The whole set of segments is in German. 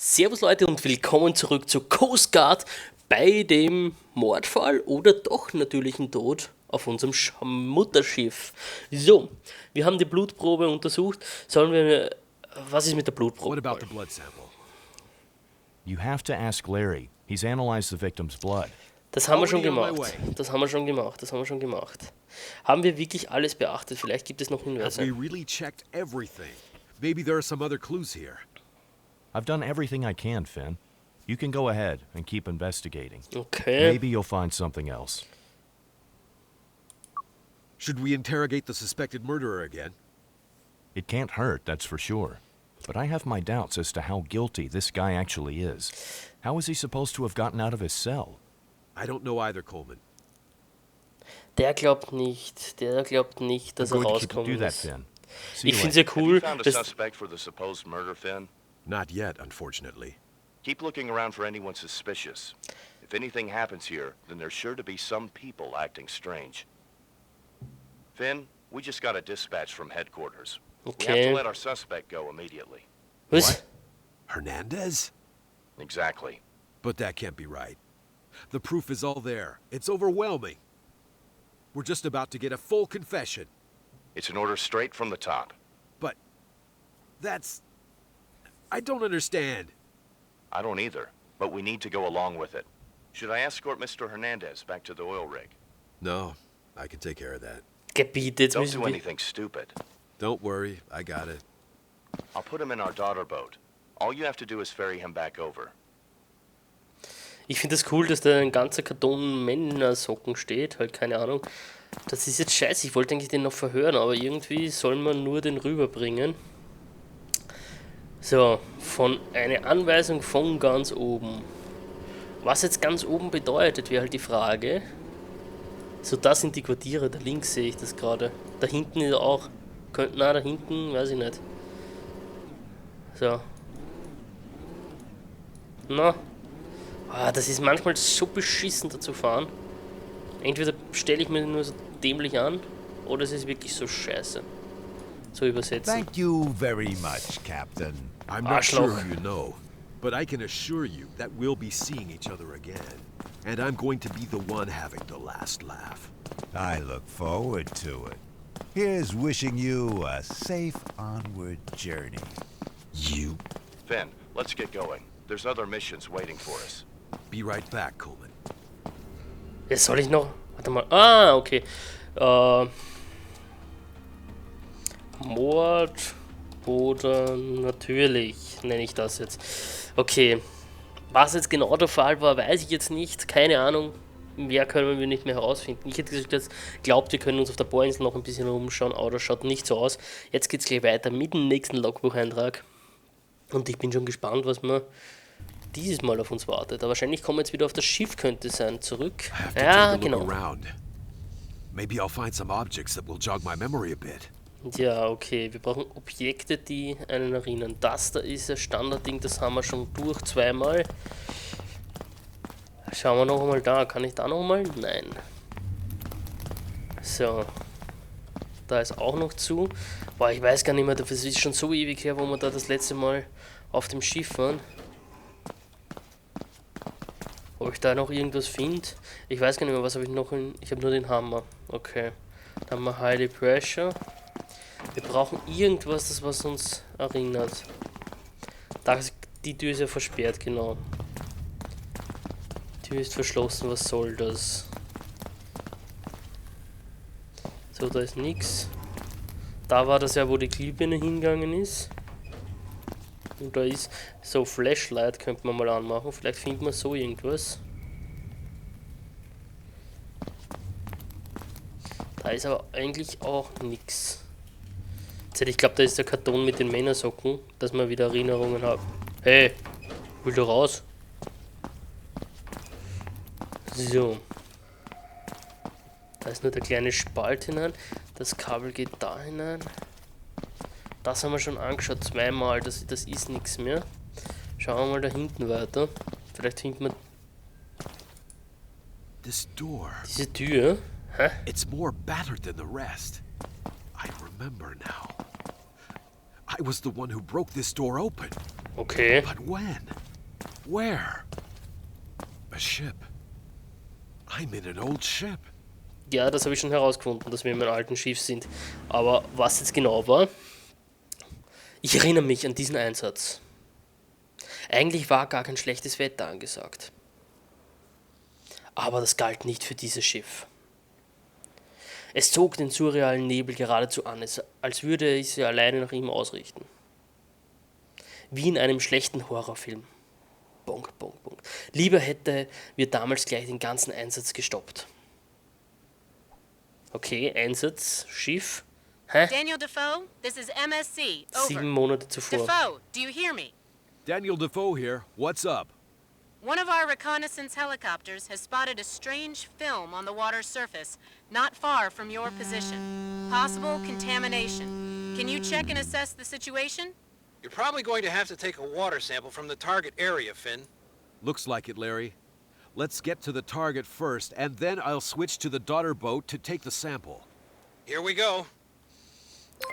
Servus Leute und willkommen zurück zur Coast Guard bei dem Mordfall oder doch natürlichen Tod auf unserem Mutterschiff. So, wir haben die Blutprobe untersucht. Sollen wir... Was ist mit der Blutprobe? What about the blood sample? You have to ask Larry. He's analyzed the victim's blood. Das haben wir schon Already on my gemacht. way. Das haben wir schon gemacht. Haben wir wirklich alles beachtet? Vielleicht gibt es noch Have Hinweise. we really checked everything? Maybe there are some other clues here. I've done everything I can, Finn. You can go ahead and keep investigating. Okay. Maybe you'll find something else. Should we interrogate the suspected murderer again? It can't hurt, that's for sure. But I have my doubts as to how guilty this guy actually is. How is he supposed to have gotten out of his cell? I don't know either, Coleman. Der glaubt nicht, dass I'm er going to keep do rauskommen that, ist. Finn. See Ich you finde es later. ja Have you cool, found a dass... suspect for the supposed murder, Finn? Not yet, unfortunately. Keep looking around for anyone suspicious. If anything happens here, then there's sure to be some people acting strange. Finn, we just got a dispatch from headquarters. We have Okay. to let our suspect go immediately. Was? Hernandez? Exactly. But that can't be right. The proof is all there. It's overwhelming. We're just about to get a full confession. It's an order straight from the top. But that's... I don't understand. I don't either, but we need to go along with it. Should I escort Mr. Hernandez back to the oil rig? No, I can take care of that. Gebiete, jetzt Don't müssen do wir... anything stupid. Don't worry, I got it. I'll put him in our daughter boat. All you have to do is ferry him back over. Ich finde es das cool, dass da ein ganzer Karton Männersocken steht, halt keine Ahnung. Das ist jetzt scheiße, ich wollte eigentlich den noch verhören, aber irgendwie soll man nur den rüberbringen. So, eine Anweisung von ganz oben. Was jetzt ganz oben bedeutet, wäre halt die Frage. So, das sind die Quartiere, da links sehe ich das gerade. Da hinten ist auch. Da hinten, weiß ich nicht. So. Na. Ah, das ist manchmal so beschissen, da zu fahren. Entweder stelle ich mir nur so dämlich an, oder es ist wirklich so scheiße. So übersetzen. Thank you very much, Captain. I'm not sure Arschloch. you know, but I can assure you that we'll be seeing each other again. And I'm going to be the one having the last laugh. I look forward to it. Here's wishing you a safe onward journey. You? Finn, let's get going. There's other missions waiting for us. Be right back, Coleman. Jetzt soll ich noch. Warte mal. Ah, okay. Mord oder natürlich nenne ich das jetzt. Okay. Was jetzt genau der Fall war, weiß ich jetzt nicht. Keine Ahnung. Mehr können wir nicht mehr herausfinden. Ich hätte jetzt geglaubt, wir können uns auf der Bohrinsel noch ein bisschen rumschauen, aber das schaut nicht so aus. Jetzt geht es gleich weiter mit dem nächsten Logbucheintrag. Und ich bin schon gespannt, was man dieses Mal auf uns wartet. Aber wahrscheinlich kommen wir jetzt wieder auf das Schiff, könnte sein, zurück. I have to Ja, take a look genau. around. Maybe I'll find some objects that will jog my memory a bit. Ja, okay, wir brauchen Objekte, die einen erinnern. Das da ist ein Standardding, das haben wir schon durch zweimal. Schauen wir noch einmal da. Kann ich da noch mal? Nein. So. Da ist auch noch zu. Boah, ich weiß gar nicht mehr, das ist schon so ewig her, wo wir da das letzte Mal auf dem Schiff waren. Ob ich da noch irgendwas finde? Ich weiß gar nicht mehr, was habe ich noch in... Ich habe nur den Hammer. Okay. Dann haben wir Highly Pressure. Wir brauchen irgendwas, das was uns erinnert. Die Tür ist ja versperrt, genau. Die Tür ist verschlossen, was soll das? So, da ist nichts. Da war das ja, wo die Glühbirne hingegangen ist. Und da ist so Flashlight, könnte man mal anmachen. Vielleicht findet man so irgendwas. Da ist aber eigentlich auch nichts. Ich glaube, da ist der Karton mit den Männersocken, dass man wieder Erinnerungen hat. Hey, will du raus? So. Da ist nur der kleine Spalt hinein. Das Kabel geht da hinein. Das haben wir schon angeschaut, zweimal. Das ist nichts mehr. Schauen wir mal da hinten weiter. Vielleicht findet man This door. diese Tür. Hä? It's more battered than the rest. I remember now. I was the one who broke this door open. Okay. But when? Where? A ship. I'm in an old ship. Ja, das habe ich schon herausgefunden, dass wir in einem alten Schiff sind. Aber was jetzt genau war, ich erinnere mich an diesen Einsatz. Eigentlich war gar kein schlechtes Wetter angesagt. Aber das galt nicht für dieses Schiff. Es zog den surrealen Nebel geradezu an, als würde ich sie alleine nach ihm ausrichten. Wie in einem schlechten Horrorfilm. Bonk, bonk, bonk. Lieber hätte wir damals gleich den ganzen Einsatz gestoppt. Okay, Einsatz, Schiff. Hä? Daniel Defoe, this is MSC. Over. 7 Monate zuvor. Defoe, do you hear me? Daniel Defoe here. What's up? One of our reconnaissance helicopters has spotted a strange film on the water's surface, not far from your position. Possible contamination. Can you check and assess the situation? You're probably going to have to take a water sample from the target area, Finn. Looks like it, Larry. Let's get to the target first, and then I'll switch to the daughter boat to take the sample. Here we go.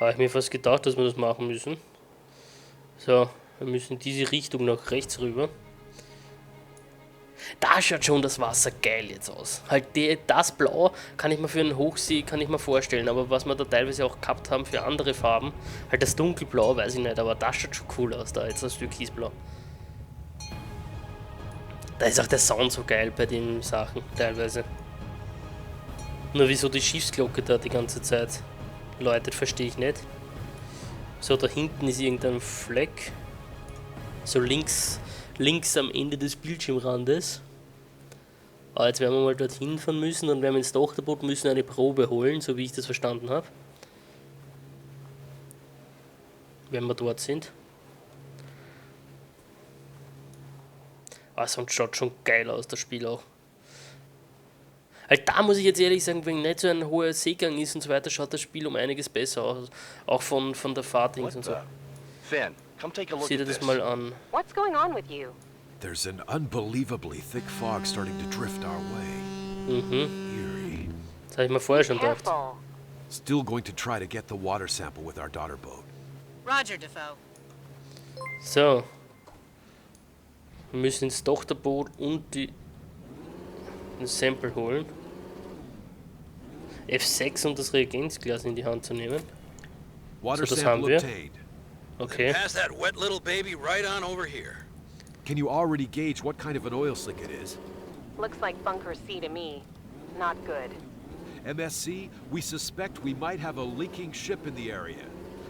Habe ich mir fast gedacht, dass wir das machen müssen. So, wir müssen in diese Richtung nach rechts rüber. Da schaut schon das Wasser geil jetzt aus. Halt das Blau kann ich mir für einen Hochsee vorstellen, aber was wir da teilweise auch gehabt haben für andere Farben, halt das Dunkelblau, weiß ich nicht, aber das schaut schon cool aus, da jetzt das Türkisblau. Da ist auch der Sound so geil bei den Sachen, teilweise. Nur wieso die Schiffsglocke da die ganze Zeit läutet, verstehe ich nicht. So, da hinten ist irgendein Fleck. So links am Ende des Bildschirmrandes. Aber jetzt werden wir mal dorthin fahren müssen und werden wir ins Tochterboot müssen eine Probe holen, so wie ich das verstanden habe. Wenn wir dort sind. Sonst schaut schon geil aus, das Spiel auch. Halt, da muss ich jetzt ehrlich sagen, wenn nicht so ein hoher Seegang ist und so weiter, schaut das Spiel um einiges besser aus. Auch von der Fahrtdings und so. Finn, come take a look Sieh dir at das this. mal an. What's going on with you? There's an unbelievably thick fog starting to drift our way. Eerie. Das habe ich mir vorher schon gedacht. Careful. Still going to try to get the water sample with our daughter boat. Roger, Defoe. So. Wir müssen ins Tochterboot und ein Sample holen. F6 und das Reagenzglas in die Hand zu nehmen. Water So, das haben sample wir. obtained. Okay. Pass that wet little baby right on over here. Can you already gauge what kind of an oil slick it is? Looks like bunker C to me. Not good. MSC, we suspect we might have a leaking ship in the area.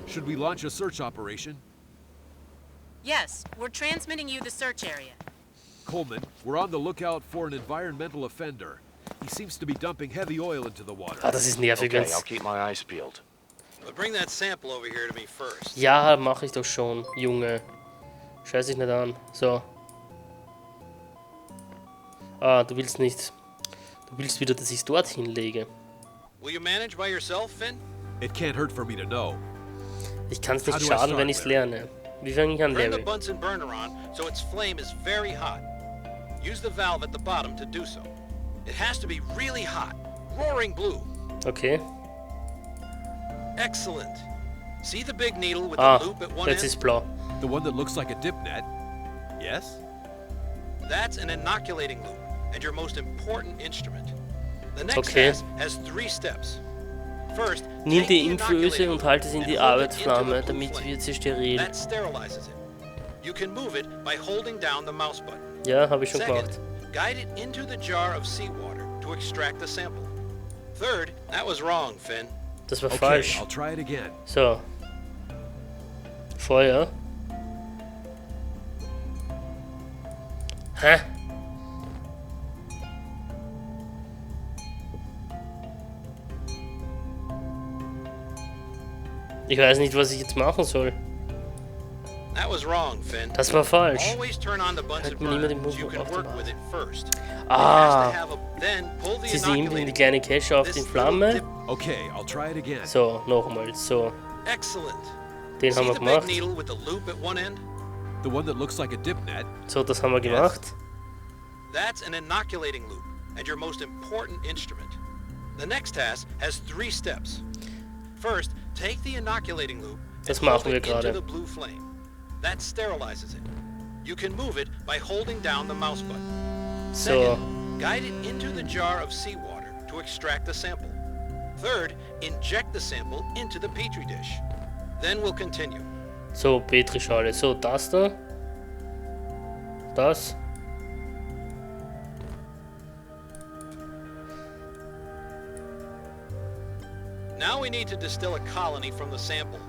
Should we launch a search operation? Yes, we're transmitting you the search area. Coleman, we're on the lookout for an environmental offender. He seems to be dumping heavy oil into the water. Das ist nervig. Okay, I'll keep my eyes peeled. But bring that sample over here to me first. Ja, mache ich doch schon, Junge. Scheiß dich nicht an. So. Du willst nicht. Du willst wieder, dass ich es dorthin lege. Will you manage by yourself, Finn? It can't hurt for me to know. Ich kann es nicht How do I schaden, start, wenn ich es Larry? lerne. Wie fange ich an, Turn the Larry? Bunsen burner on so its flame is very hot. Use the valve at the bottom to do so. It has to be really hot, roaring blue. Okay. Excellent. See the big needle with the loop at one jetzt end? ist blau. The one that looks like a dip net? Yes? That's an inoculating loop and your most important instrument. The next Okay. task has 3 steps. First, Nimm take die the Inflöse inoculating und loop halte es in and die hold it Arbeitsflamme, into the blue damit flame. wird sie steril. That sterilizes it. You can move it by holding down the mouse button. Ja, habe ich schon Second, gemacht. guide it into the jar of seawater to extract the sample. Third, that was wrong, Finn. Das war Okay, falsch. I'll try it again. So. Feuer. Hä? Ich weiß nicht, was ich jetzt machen soll. That was wrong, Finn. Das war falsch. Always turn on the Bunsen Hat mir niemand burner den so you Mund can work aufgemacht. with it first. Ah. It has to have then pull the Sie sehen die inoculating. kleine Cache auf This die little Flamme. dip- Okay, I'll try it again. So, nochmal. So, Excellent. den See haben wir the big gemacht. needle with the loop at one end? The one that looks like a dip net? So, das haben wir gemacht. That's an inoculating loop and your most important instrument. The next task has 3 steps. First, take the inoculating loop Das and hold machen wir it into gerade. the blue flame. That sterilizes it. You can move it by holding down the mouse button. So, Second, guide it into the jar of seawater to extract the sample. Third, inject the sample into the petri dish. Then we'll continue. so Petrischale. So, das da. Das. Now we need to distill a colony from the sample.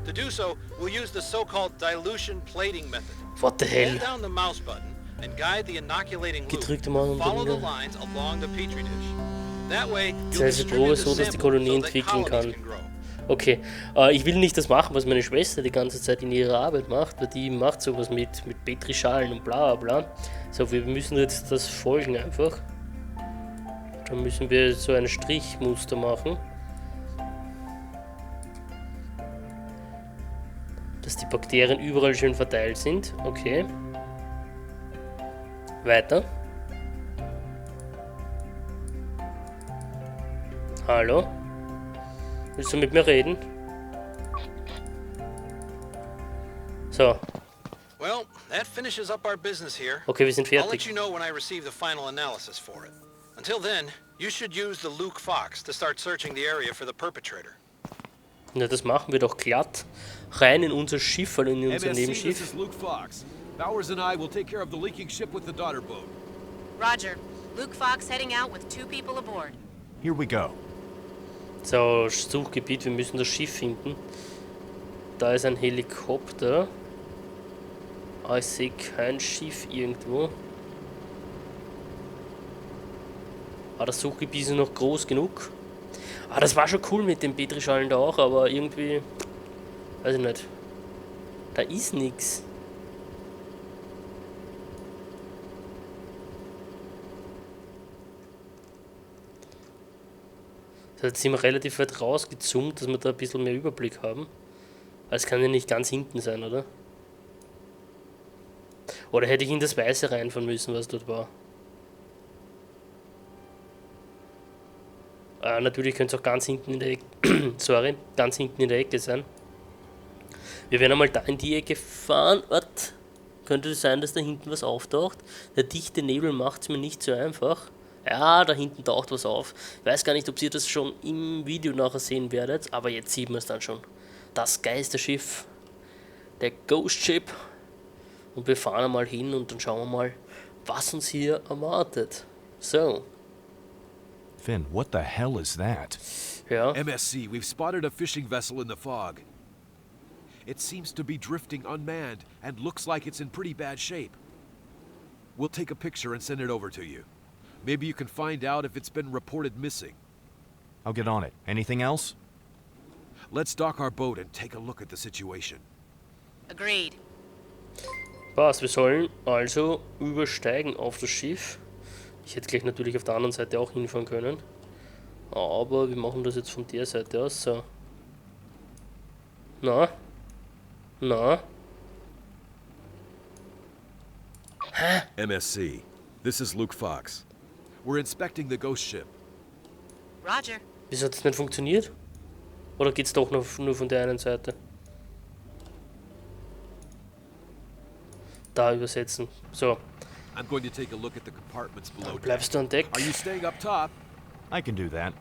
To do so, we'll use the so-called dilution plating method. What the hell? Hold down the mouse button and guide the inoculating loop. Gedrückte Maus Follow the und lines along the petri dish. That way, Das you'll heißt, die distribute Probe the so, dass die sample Kolonie so that entwickeln colonies kann. can grow. Okay, ich will nicht das machen, was meine Schwester die ganze Zeit in ihrer Arbeit macht, weil die macht sowas mit Petrischalen und bla bla bla. So, wir müssen jetzt das folgen einfach. Dann müssen wir so ein Strichmuster machen. Dass die Bakterien überall schön verteilt sind. Okay. Weiter. Hallo? Willst du mit mir reden? So, Well, that finishes up our business here. okay, wir sind I'll let fertig. you know when I receive the final analysis for it. Until then, you should use the Luke Fox to start searching the area for the perpetrator. Ja, das machen wir doch glatt. Rein in unser Schiff, also in unser MSC, this Nebenschiff. is Luke Fox. Bowers and I will take care of the leaking ship with the daughter boat. Roger. Luke Fox heading out with 2 people aboard. Here we go. So, Suchgebiet, wir müssen das Schiff finden. Da ist ein Helikopter. Ich sehe kein Schiff irgendwo. Das Suchgebiet ist noch groß genug. Das war schon cool mit den Petrischalen da auch, aber irgendwie... Weiß ich nicht. Da ist nichts. So, jetzt sind wir relativ weit rausgezoomt, dass wir da ein bisschen mehr Überblick haben. Es kann ja nicht ganz hinten sein, oder? Oder hätte ich in das Weiße reinfahren müssen, was dort war? Natürlich könnte es auch ganz hinten in der Ecke, sorry, ganz hinten in der Ecke sein. Wir werden einmal da in die Ecke fahren. Was? Könnte es sein, dass da hinten was auftaucht? Der dichte Nebel macht es mir nicht so einfach. Ja, da hinten taucht was auf. Ich weiß gar nicht, ob ihr das schon im Video nachher sehen werdet, aber jetzt sieht man es dann schon. Das Geisterschiff, der Ghost Ship. Und wir fahren einmal hin und dann schauen wir mal, was uns hier erwartet. So. Finn, what the hell is that? Ja. MSC, we've spotted a fishing vessel in the fog. It seems to be drifting unmanned and looks like it's in pretty bad shape. We'll take a picture and send it over to you. Maybe you can find out if it's been reported missing. I'll get on it. Anything else? Let's dock our boat and take a look at the situation. Agreed. Passt, wir sollen also übersteigen auf das Schiff. Ich hätte gleich natürlich auf der anderen Seite auch hinfahren können. Aber wir machen das jetzt von der Seite aus. So. Na? Na? MSC, this is Luke Fox. We're inspecting the ghost ship. Roger. Wieso hat das nicht funktioniert? Oder geht's doch nur von der einen Seite? Da übersetzen. So. I'm going to take a look at the compartments below deck. Bleibst du an Deck? Are you staying up top? I can do that.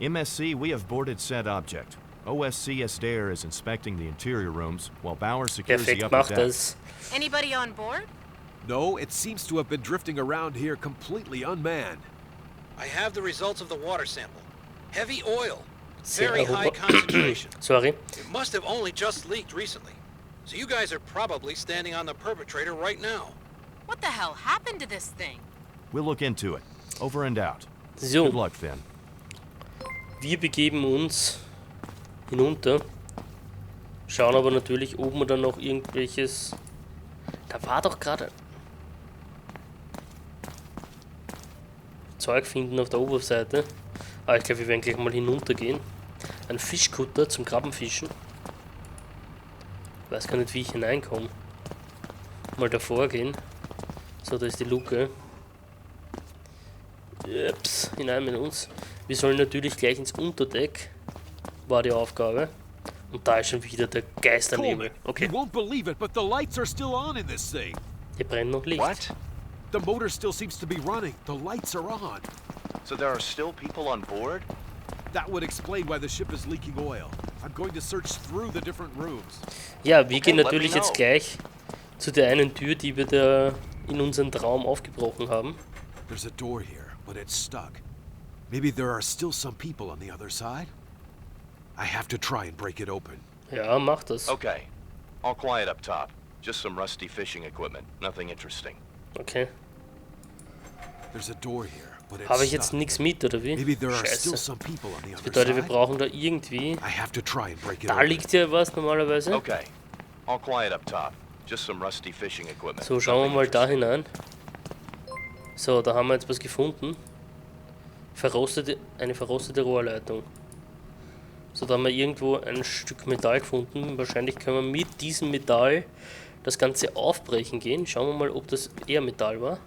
MSC, we have boarded said object. OSCS Dare is inspecting the interior rooms, while Bowers secures the Perfekt, upper macht deck. das. Anybody on board? No, it seems to have been drifting around here completely unmanned. I have the results of the water sample. Heavy oil. Sehr Very high hoch. concentration. Sorry. It must have only just leaked recently. So you guys are probably standing on the perpetrator right now. What the hell happened to this thing? We'll look into it. Over and out. Good So, luck, Finn. wir begeben uns hinunter. Schauen aber natürlich, ob wir dann noch irgendwelches... Da war doch gerade... Zeug finden auf der Oberseite. Aber ich glaube, wir werden gleich mal hinuntergehen. Ein Fischkutter zum Krabbenfischen. Ich weiß gar nicht, wie ich hineinkomme. Mal davor gehen. So, da ist die Luke. Ups, hinein mit uns. Wir sollen natürlich gleich ins Unterdeck. War die Aufgabe. Und da ist schon wieder der Geisternebel. Coleman, Okay, you won't believe it, but the lights are still on in this thing. hier brennt noch Licht. What? The motor still seems to be running. The lights are on. So there are still people on board? That would explain why the ship is leaking oil. I'm going to search through the different rooms. Ja, wir gehen let me natürlich jetzt know. gleich zu der einen Tür, die wir da in unseren Traum aufgebrochen haben. There's a door here, but it's stuck. Maybe there are still some people on the other side? I have to try and break it open. Ja, mach das. Okay. All quiet up top. Just some rusty fishing equipment. Nothing interesting. Okay. There's a door here, but it's Habe ich jetzt stuck. nichts mit, oder wie? Maybe there are still Scheiße. some people on the Das other bedeutet, wir side. brauchen da irgendwie... I have to try and break it Da open. liegt ja was normalerweise. Okay. All quiet up top. Just some rusty fishing equipment. So, schauen wir Nothing mal da interesting. hinein. So, da haben wir jetzt was gefunden. Eine verrostete Rohrleitung. So, da haben wir irgendwo ein Stück Metall gefunden. Wahrscheinlich können wir mit diesem Metall das Ganze aufbrechen gehen. Schauen wir mal, ob das eher Metall war.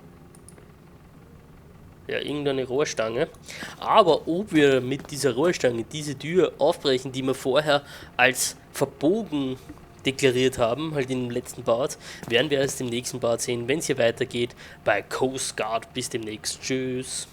Ja, irgendeine Rohrstange. Aber ob wir mit dieser Rohrstange diese Tür aufbrechen, die wir vorher als verbogen deklariert haben, halt im letzten Part, werden wir erst im nächsten Part sehen, wenn es hier weitergeht bei Coast Guard. Bis demnächst. Tschüss.